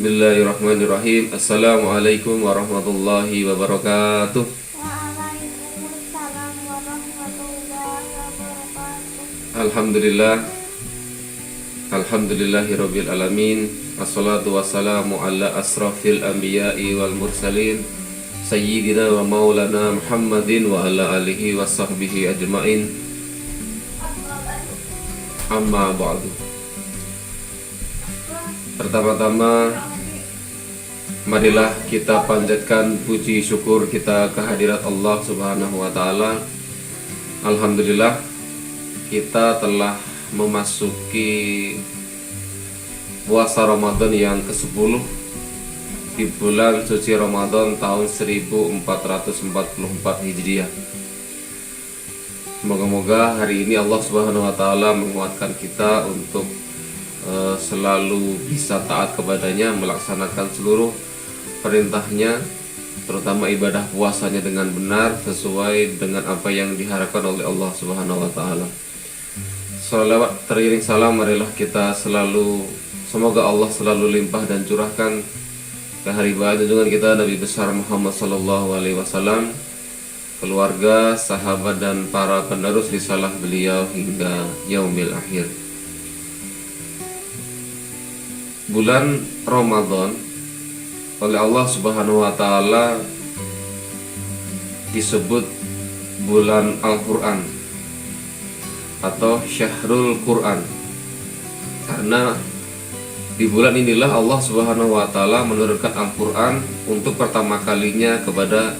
Bismillahirrahmanirrahim. Assalamualaikum warahmatullahi wabarakatuh. Waalaikumsalam warahmatullahi wabarakatuh. Alhamdulillah. Alhamdulillahirabbil alamin. Assalatu wassalamu ala asrafil anbiya'i wal mursalin sayyidina wa maulana Muhammadin wa ala alihi wa sahbihi ajmain. Amma ba'du. Pertama-tama, marilah kita panjatkan puji syukur kita kehadirat Allah Subhanahu wa taala. Alhamdulillah, kita telah memasuki puasa Ramadan yang ke-10 di bulan suci Ramadan tahun 1444 Hijriah. Moga-moga hari ini Allah Subhanahu wa taala menguatkan kita untuk selalu bisa taat kepadanya, melaksanakan seluruh perintahnya, terutama ibadah puasanya dengan benar sesuai dengan apa yang diharapkan oleh Allah Subhanahu wa taala. Salawat teriring salam, marilah kita selalu, semoga Allah selalu limpah dan curahkan keharibaan junjungan kita Nabi besar Muhammad sallallahu alaihi wasallam, keluarga, sahabat dan para penerus risalah beliau hingga yaumil akhir. Bulan Ramadan oleh Allah Subhanahu wa taala disebut bulan Al-Qur'an atau Syahrul Qur'an, karena di bulan inilah Allah Subhanahu wa taala menurunkan Al-Qur'an untuk pertama kalinya kepada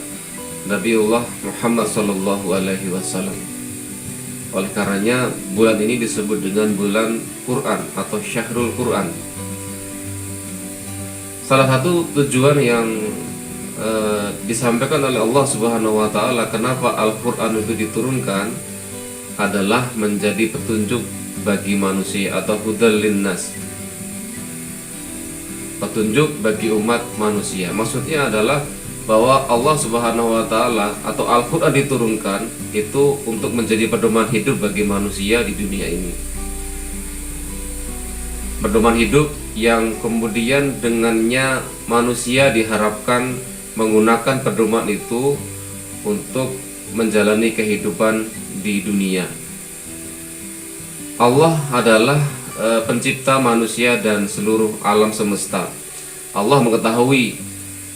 Nabiullah Muhammad sallallahu alaihi wasallam. Oleh karenanya bulan ini disebut dengan bulan Qur'an atau Syahrul Qur'an. Salah satu tujuan yang disampaikan oleh Allah Subhanahu wa taala kenapa Al-Qur'an itu diturunkan adalah menjadi petunjuk bagi manusia atau hudal linnas, petunjuk bagi umat manusia. Maksudnya adalah bahwa Allah Subhanahu wa taala atau Al-Qur'an diturunkan itu untuk menjadi pedoman hidup bagi manusia di dunia ini. Pedoman hidup yang kemudian dengannya manusia diharapkan menggunakan pedoman itu untuk menjalani kehidupan di dunia. Allah adalah pencipta manusia dan seluruh alam semesta. Allah mengetahui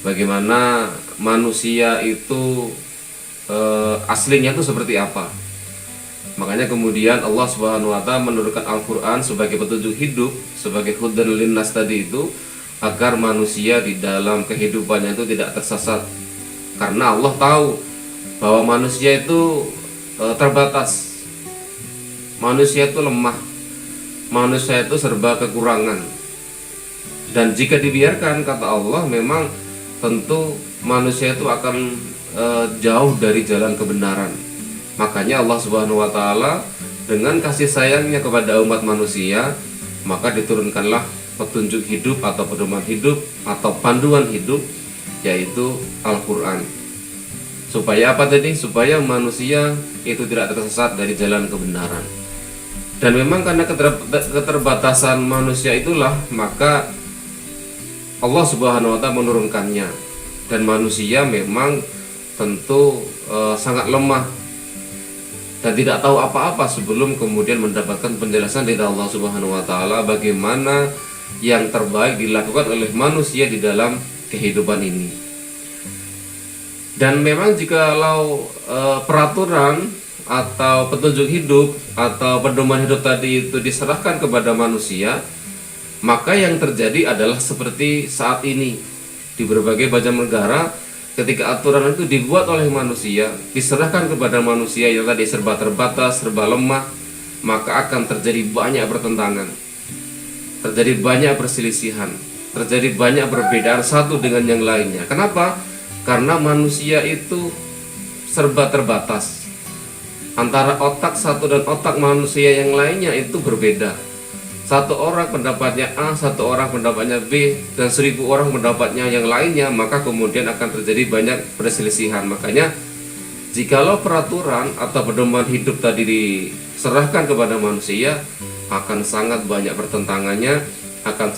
bagaimana manusia itu aslinya itu seperti apa. Makanya kemudian Allah Subhanahu wa taala menurunkan Al-Qur'an sebagai petunjuk hidup, sebagai hudan linnas tadi itu, agar manusia di dalam kehidupannya itu tidak tersesat. Karena Allah tahu bahwa manusia itu terbatas. Manusia itu lemah. Manusia itu serba kekurangan. Dan jika dibiarkan, kata Allah, memang tentu manusia itu akan jauh dari jalan kebenaran. Makanya Allah Subhanahu wa taala dengan kasih sayangnya kepada umat manusia, maka diturunkanlah petunjuk hidup atau pedoman hidup atau panduan hidup, yaitu Al-Qur'an. Supaya apa tadi? Supaya manusia itu tidak tersesat dari jalan kebenaran. Dan memang karena keterbatasan manusia itulah maka Allah Subhanahu wa taala menurunkannya. Dan manusia memang tentu sangat lemah dan tidak tahu apa-apa sebelum kemudian mendapatkan penjelasan dari Allah Subhanahu wa taala bagaimana yang terbaik dilakukan oleh manusia di dalam kehidupan ini. Dan memang jikalau peraturan atau petunjuk hidup atau pedoman hidup tadi itu diserahkan kepada manusia, maka yang terjadi adalah seperti saat ini di berbagai macam negara. Ketika aturan itu dibuat oleh manusia, diserahkan kepada manusia yang tadi serba terbatas, serba lemah, maka akan terjadi banyak pertentangan, terjadi banyak perselisihan, terjadi banyak perbedaan satu dengan yang lainnya. Kenapa? Karena manusia itu serba terbatas. Antara otak satu dan otak manusia yang lainnya itu berbeda. Satu orang pendapatnya A, satu orang pendapatnya B, dan 1000 orang pendapatnya yang lainnya, maka kemudian akan terjadi banyak perselisihan. Makanya jikalau peraturan atau pedoman hidup tadi diserahkan kepada manusia, akan sangat banyak pertentangannya, akan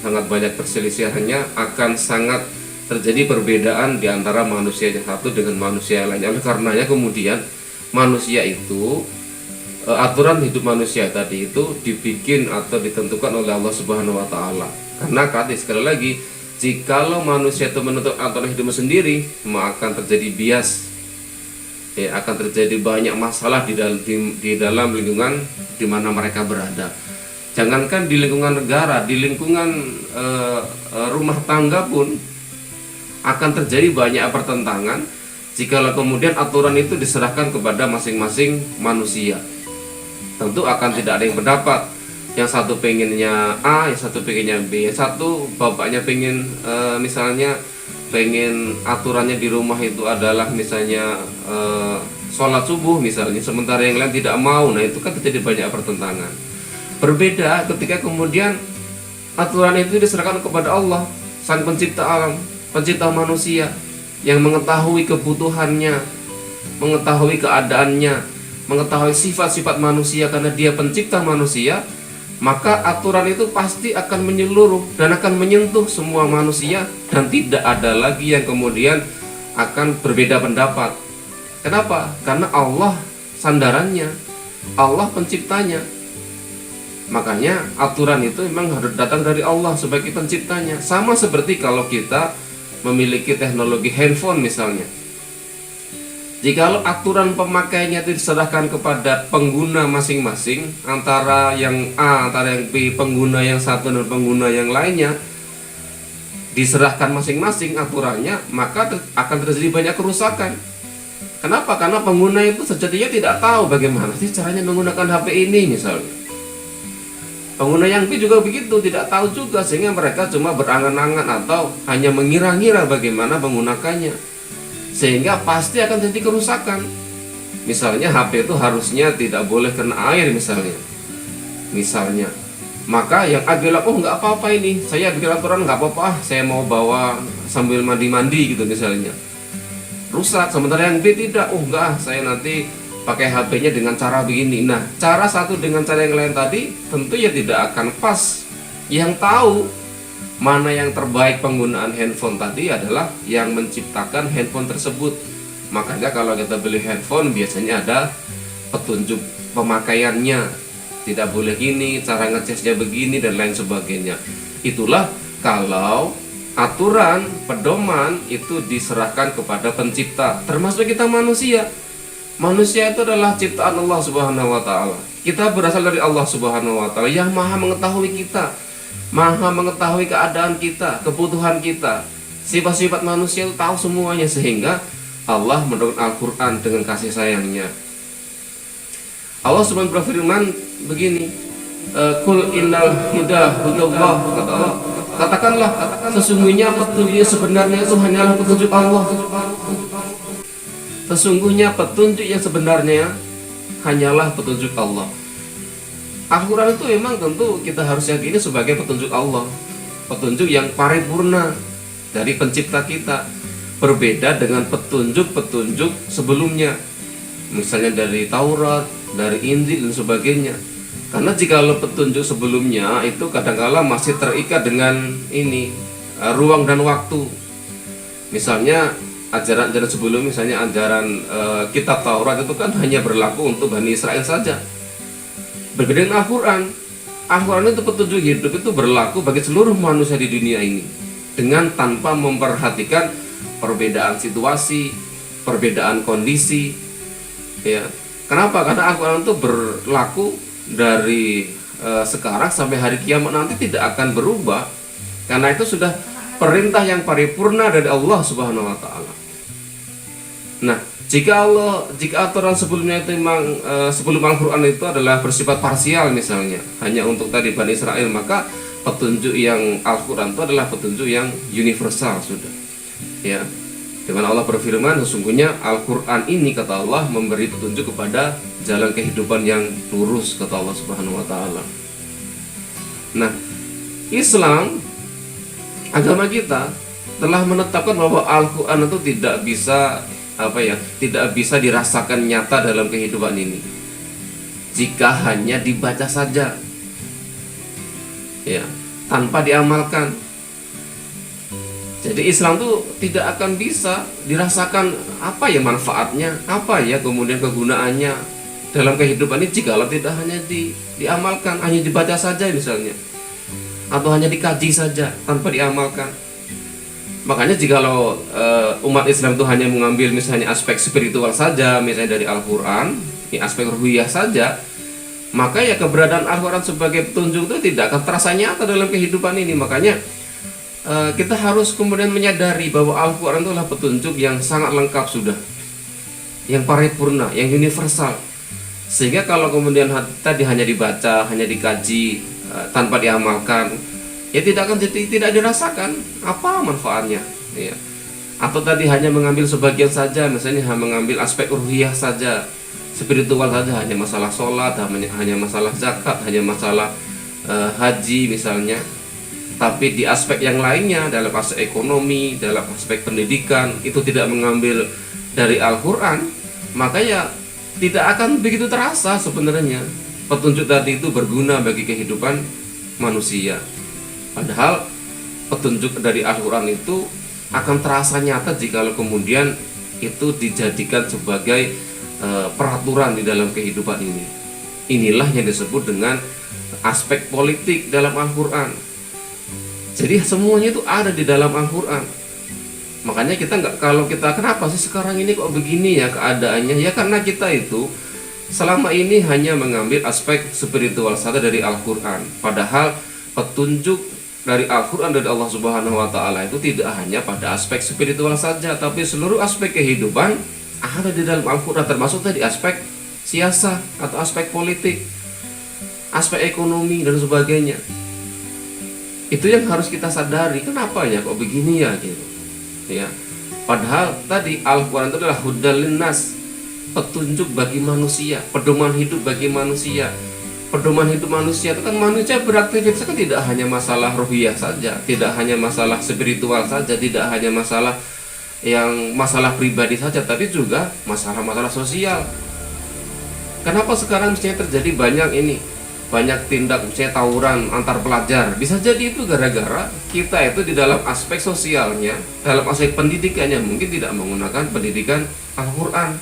sangat banyak perselisihannya, akan sangat terjadi perbedaan di antara manusia yang satu dengan manusia yang lainnya. Oleh karenanya kemudian manusia itu, aturan hidup manusia tadi itu dibikin atau ditentukan oleh Allah Subhanahu wa taala. Karena sekali lagi, jikalau manusia itu menentukan aturan hidupnya sendiri, maka akan terjadi bias. Ya, akan terjadi banyak masalah di dalam lingkungan di mana mereka berada. Jangankan di lingkungan negara, di lingkungan rumah tangga pun akan terjadi banyak pertentangan jikalau kemudian aturan itu diserahkan kepada masing-masing manusia. Tentu akan tidak ada yang pendapat. Yang satu pengennya A, yang satu pengennya B. Yang satu bapaknya pengen misalnya pengen aturannya di rumah itu adalah misalnya sholat subuh misalnya, sementara yang lain tidak mau. Nah itu kan terjadi banyak pertentangan. Berbeda ketika kemudian aturan itu diserahkan kepada Allah, Sang Pencipta alam, Pencipta manusia, yang mengetahui kebutuhannya, mengetahui keadaannya, mengetahui sifat-sifat manusia. Karena Dia pencipta manusia, maka aturan itu pasti akan menyeluruh dan akan menyentuh semua manusia, dan tidak ada lagi yang kemudian akan berbeda pendapat. Kenapa? Karena Allah sandarannya, Allah penciptanya. Makanya aturan itu memang harus datang dari Allah sebagai penciptanya. Sama seperti kalau kita memiliki teknologi handphone misalnya, jikalau aturan pemakaiannya itu diserahkan kepada pengguna masing-masing, antara yang A, antara yang B, pengguna yang satu dan pengguna yang lainnya, diserahkan masing-masing aturannya, maka akan terjadi banyak kerusakan. Kenapa? Karena pengguna itu sejatinya tidak tahu bagaimana sih caranya menggunakan HP ini misalnya. Pengguna yang B juga begitu, tidak tahu juga, sehingga mereka cuma berangan-angan atau hanya mengira-ngira bagaimana menggunakannya, sehingga pasti akan terjadi kerusakan. Misalnya HP itu harusnya tidak boleh kena air misalnya, maka yang A bilang, oh nggak apa-apa ini, saya bikin aturan nggak apa-apa, saya mau bawa sambil mandi-mandi gitu misalnya, rusak. Sementara yang B tidak, oh enggak, saya nanti pakai HP-nya dengan cara begini. Nah, cara satu dengan cara yang lain tadi tentu ya tidak akan pas. Yang tahu mana yang terbaik penggunaan handphone tadi adalah yang menciptakan handphone tersebut. Makanya kalau kita beli handphone biasanya ada petunjuk pemakaiannya, tidak boleh gini, cara ngecasnya begini dan lain sebagainya. Itulah kalau aturan pedoman itu diserahkan kepada pencipta, termasuk kita manusia. Manusia itu adalah ciptaan Allah Subhanahu wa taala. Kita berasal dari Allah Subhanahu wa taala yang Maha mengetahui kita, Maha mengetahui keadaan kita, kebutuhan kita. Sifat-sifat manusia itu tahu semuanya, sehingga Allah menurunkan Al-Qur'an dengan kasih sayangnya. Allah Subhanahu berfirman begini, Qul innal huda hudallah, kata Allah. Katakanlah, sesungguhnya petunjuk sebenarnya itu hanyalah petunjuk Allah. Sesungguhnya petunjuk yang sebenarnya hanyalah petunjuk Allah. Al-Quran itu memang tentu kita harus yakini sebagai petunjuk Allah, petunjuk yang paripurna dari pencipta kita, berbeda dengan petunjuk-petunjuk sebelumnya, misalnya dari Taurat, dari Injil dan sebagainya. Karena jika petunjuk sebelumnya itu kadang-kala masih terikat dengan ruang dan waktu. Misalnya ajaran-ajaran sebelum, misalnya ajaran kitab Taurat itu kan hanya berlaku untuk Bani Israel saja. Berbeda dengan Al-Quran. Al-Quran itu petunjuk hidup, itu berlaku bagi seluruh manusia di dunia ini, dengan tanpa memperhatikan perbedaan situasi, perbedaan kondisi. Ya, kenapa? Karena Al-Quran itu berlaku dari sekarang sampai hari kiamat nanti, tidak akan berubah. Karena itu sudah perintah yang paripurna dari Allah Subhanahu wa taala. Nah, jika aturan sebelumnya itu memang sebelum Al-Quran itu adalah bersifat parsial misalnya, hanya untuk tadi Bani Israel, maka petunjuk yang Al-Quran itu adalah petunjuk yang universal sudah. Ya, dimana Allah berfirman, sesungguhnya Al-Quran ini, kata Allah, memberi petunjuk kepada jalan kehidupan yang lurus, kata Allah Subhanahu wa taala. Nah, Islam, agama kita, telah menetapkan bahwa Al-Quran itu tidak bisa dirasakan nyata dalam kehidupan ini jika hanya dibaca saja. Ya, tanpa diamalkan. Jadi Islam tuh tidak akan bisa dirasakan apa ya manfaatnya, apa ya kemudian kegunaannya dalam kehidupan ini jikalau tidak hanya diamalkan, hanya dibaca saja misalnya, atau hanya dikaji saja tanpa diamalkan. Makanya jikalau umat Islam itu hanya mengambil misalnya aspek spiritual saja, misalnya dari Al-Quran, aspek ruhiyah saja, maka ya keberadaan Al-Quran sebagai petunjuk itu tidak akan terasa nyata dalam kehidupan ini. Makanya kita harus kemudian menyadari bahwa Al-Quran itu adalah petunjuk yang sangat lengkap sudah, yang paripurna, yang universal. Sehingga kalau kemudian tadi hanya dibaca, hanya dikaji tanpa diamalkan, ya tidak dirasakan apa manfaatnya, ya. Atau tadi hanya mengambil sebagian saja, misalnya hanya mengambil aspek ruhiyah saja, spiritual saja, hanya masalah sholat, hanya masalah zakat, hanya masalah haji misalnya. Tapi di aspek yang lainnya, dalam aspek ekonomi, dalam aspek pendidikan, itu tidak mengambil dari Al-Quran, maka ya tidak akan begitu terasa sebenarnya petunjuk tadi itu berguna bagi kehidupan manusia. Padahal petunjuk dari Al-Quran itu akan terasa nyata jika kemudian itu dijadikan sebagai peraturan di dalam kehidupan ini. Inilah yang disebut dengan aspek politik dalam Al-Quran. Jadi semuanya itu ada di dalam Al-Quran. Makanya kenapa sih sekarang ini kok begini ya keadaannya? Ya karena kita itu selama ini hanya mengambil aspek spiritual saja dari Al-Quran. Padahal petunjuk dari Al-Quran dari Allah Subhanahu wa Ta'ala itu tidak hanya pada aspek spiritual saja, tapi seluruh aspek kehidupan ada di dalam Al-Quran, termasuk tadi aspek siasa atau aspek politik, aspek ekonomi dan sebagainya. Itu yang harus kita sadari. Kenapa ya kok begini ya gitu, ya. Padahal tadi Al-Quran itu adalah hudal linnas, petunjuk bagi manusia, pedoman hidup bagi manusia. Pedoman hidup manusia itu kan manusia beraktivitas kan tidak hanya masalah ruhiyah saja, tidak hanya masalah spiritual saja, tidak hanya masalah pribadi saja, tapi juga masalah-masalah sosial. Kenapa sekarang misalnya terjadi banyak tindak misalnya tawuran antar pelajar? Bisa jadi itu gara-gara kita itu di dalam aspek sosialnya, dalam aspek pendidikannya mungkin tidak menggunakan pendidikan Al-Quran,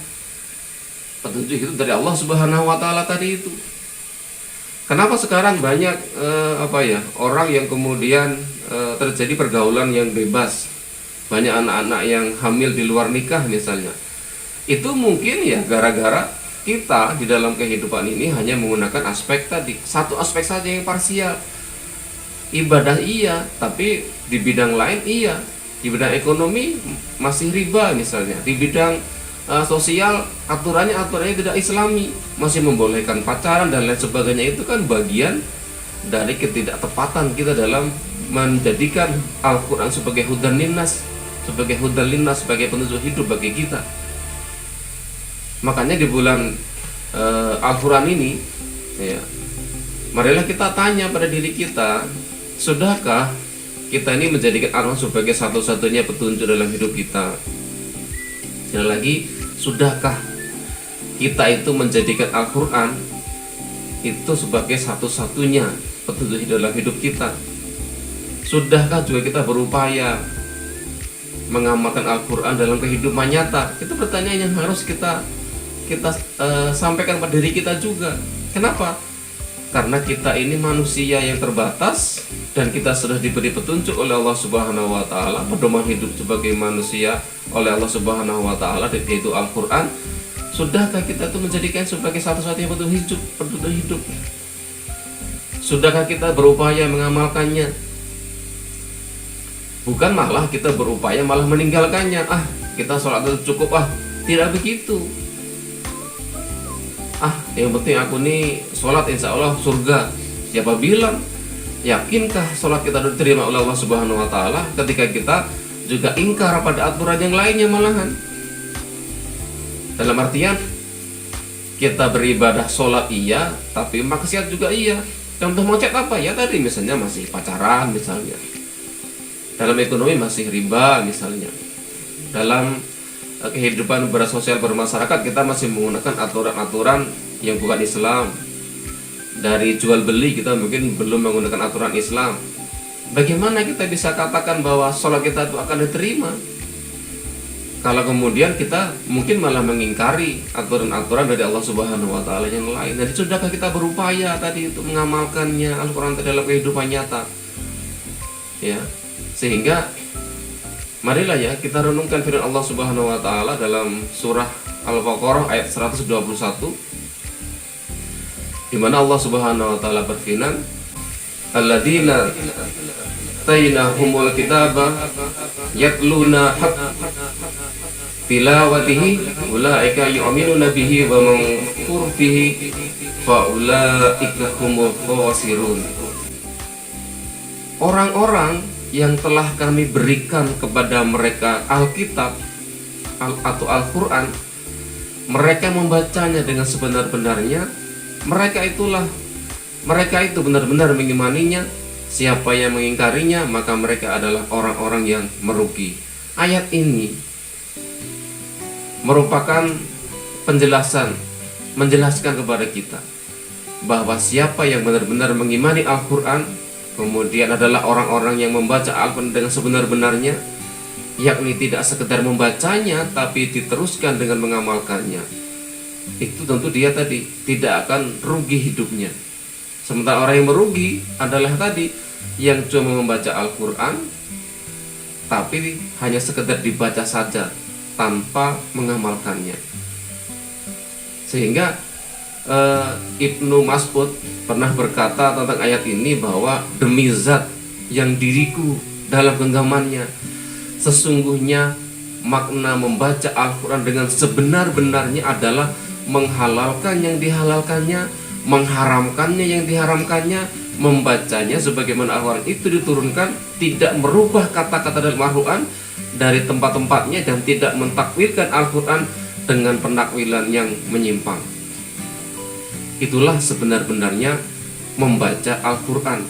petunjuk itu dari Allah Subhanahu wa Ta'ala tadi itu. Kenapa sekarang banyak orang yang kemudian terjadi pergaulan yang bebas, banyak anak-anak yang hamil di luar nikah misalnya? Itu mungkin ya gara-gara kita di dalam kehidupan ini hanya menggunakan aspek tadi, satu aspek saja yang parsial. Ibadah iya, tapi di bidang lain iya. Di bidang ekonomi masih riba misalnya. Di bidang sosial aturannya tidak islami, masih membolehkan pacaran dan lain sebagainya. Itu kan bagian dari ketidaktepatan kita dalam menjadikan Al-Quran sebagai hudan linnas, sebagai petunjuk hidup bagi kita. Makanya di bulan Al-Quran ini, ya, marilah kita tanya pada diri kita, sudahkah kita ini menjadikan Al-Quran sebagai satu-satunya petunjuk dalam hidup kita? Sekali lagi, sudahkah kita itu menjadikan Al-Quran itu sebagai satu-satunya petunjuk dalam hidup kita? Sudahkah juga kita berupaya mengamalkan Al-Quran dalam kehidupan nyata? Itu pertanyaan yang harus kita sampaikan pada diri kita juga. Kenapa? Karena kita ini manusia yang terbatas dan kita sudah diberi petunjuk oleh Allah Subhanahu wa Ta'ala, pedoman hidup sebagai manusia oleh Allah Subhanahu wa Ta'ala, yaitu Al-Quran. Sudahkah kita itu menjadikan sebagai satu-satunya petunjuk hidup? Sudahkah kita berupaya mengamalkannya? Bukan malah kita berupaya malah meninggalkannya. Kita sholat itu cukup, tidak begitu. Yang penting aku nih sholat insya Allah surga. Siapa bilang? Yakinkah sholat kita diterima oleh Allah Subhanahu wa Ta'ala ketika kita juga ingkar pada aturan yang lainnya malahan? Dalam artian kita beribadah sholat iya, tapi maksiat juga iya. Contoh maksiat apa ya tadi? Misalnya masih pacaran misalnya. Dalam ekonomi masih riba misalnya. Dalam kehidupan bersosial bermasyarakat kita masih menggunakan aturan-aturan yang bukan Islam. Dari jual beli kita mungkin belum menggunakan aturan Islam. Bagaimana kita bisa katakan bahwa sholat kita itu akan diterima kalau kemudian kita mungkin malah mengingkari aturan-aturan dari Allah Subhanahu wa taala yang lain? Jadi sudahkah kita berupaya tadi untuk mengamalkannya Al-Qur'an dalam kehidupan nyata? Ya. Sehingga marilah ya kita renungkan firman Allah Subhanahu wa taala dalam surah Al-Baqarah ayat 121, di mana Allah Subhanahu wa taala berfirman, alladzina tainahumul kitaba yatluna tilawatihi ulaika yu'minuna bihi wa man kufur bihi fa ulaika humul khasirun. Orang-orang yang telah kami berikan kepada mereka Alkitab atau Al-Quran, mereka membacanya dengan sebenar-benarnya, mereka itu benar-benar mengimaninya. Siapa yang mengingkarinya, maka mereka adalah orang-orang yang merugi. Ayat ini merupakan menjelaskan kepada kita bahwa siapa yang benar-benar mengimani Al-Quran, kemudian adalah orang-orang yang membaca Al-Quran dengan sebenar-benarnya, yakni tidak sekedar membacanya tapi diteruskan dengan mengamalkannya, itu tentu dia tadi tidak akan rugi hidupnya. Sementara orang yang merugi adalah tadi yang cuma membaca Al-Quran tapi hanya sekedar dibaca saja tanpa mengamalkannya. Sehingga Ibnu Mas'ud pernah berkata tentang ayat ini bahwa demi zat yang diriku dalam genggamannya, sesungguhnya makna membaca Al-Quran dengan sebenar-benarnya adalah menghalalkan yang dihalalkannya, mengharamkannya yang diharamkannya, membacanya sebagaimana Al-Quran itu diturunkan, tidak merubah kata-kata dalam Al-Quran dari tempat-tempatnya, dan tidak mentakwilkan Al-Quran dengan penakwilan yang menyimpang. Itulah sebenar-benarnya membaca Al-Quran.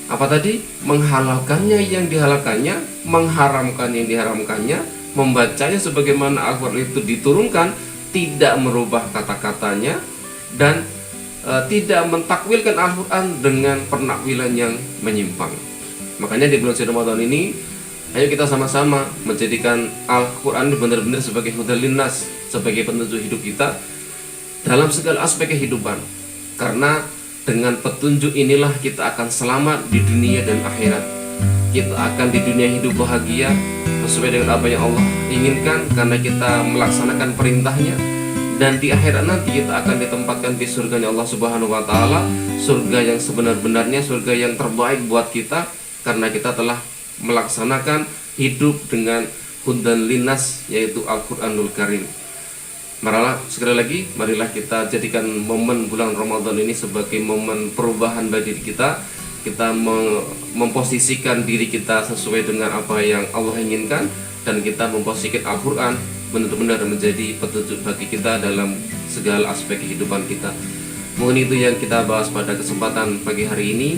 Apa tadi? Menghalalkannya yang dihalalkannya, mengharamkan yang diharamkannya, membacanya sebagaimana Al-Quran itu diturunkan, tidak merubah kata-katanya, dan tidak mentakwilkan Al-Quran dengan penakwilan yang menyimpang. Makanya di bulan suci Ramadan ini, ayo kita sama-sama menjadikan Al-Quran benar-benar sebagai hudal linnas, sebagai petunjuk hidup kita dalam segala aspek kehidupan. Karena dengan petunjuk inilah kita akan selamat di dunia dan akhirat. Kita akan di dunia hidup bahagia sesuai dengan apa yang Allah inginkan karena kita melaksanakan perintahnya, dan di akhirat nanti kita akan ditempatkan di surganya Allah Subhanahu wa taala, surga yang sebenar-benarnya, surga yang terbaik buat kita karena kita telah melaksanakan hidup dengan hudan linnas, yaitu Al-Quranul Karim. Marilah kita jadikan momen bulan Ramadan ini sebagai momen perubahan bagi diri kita. Kita memposisikan diri kita sesuai dengan apa yang Allah inginkan, dan kita memposisikan Al-Quran benar-benar menjadi petunjuk bagi kita dalam segala aspek kehidupan kita. Mungkin itu yang kita bahas pada kesempatan pagi hari ini.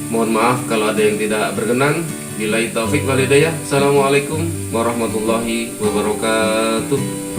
Mohon maaf kalau ada yang tidak berkenan. Billahi taufik wal hidayah. Assalamualaikum warahmatullahi wabarakatuh.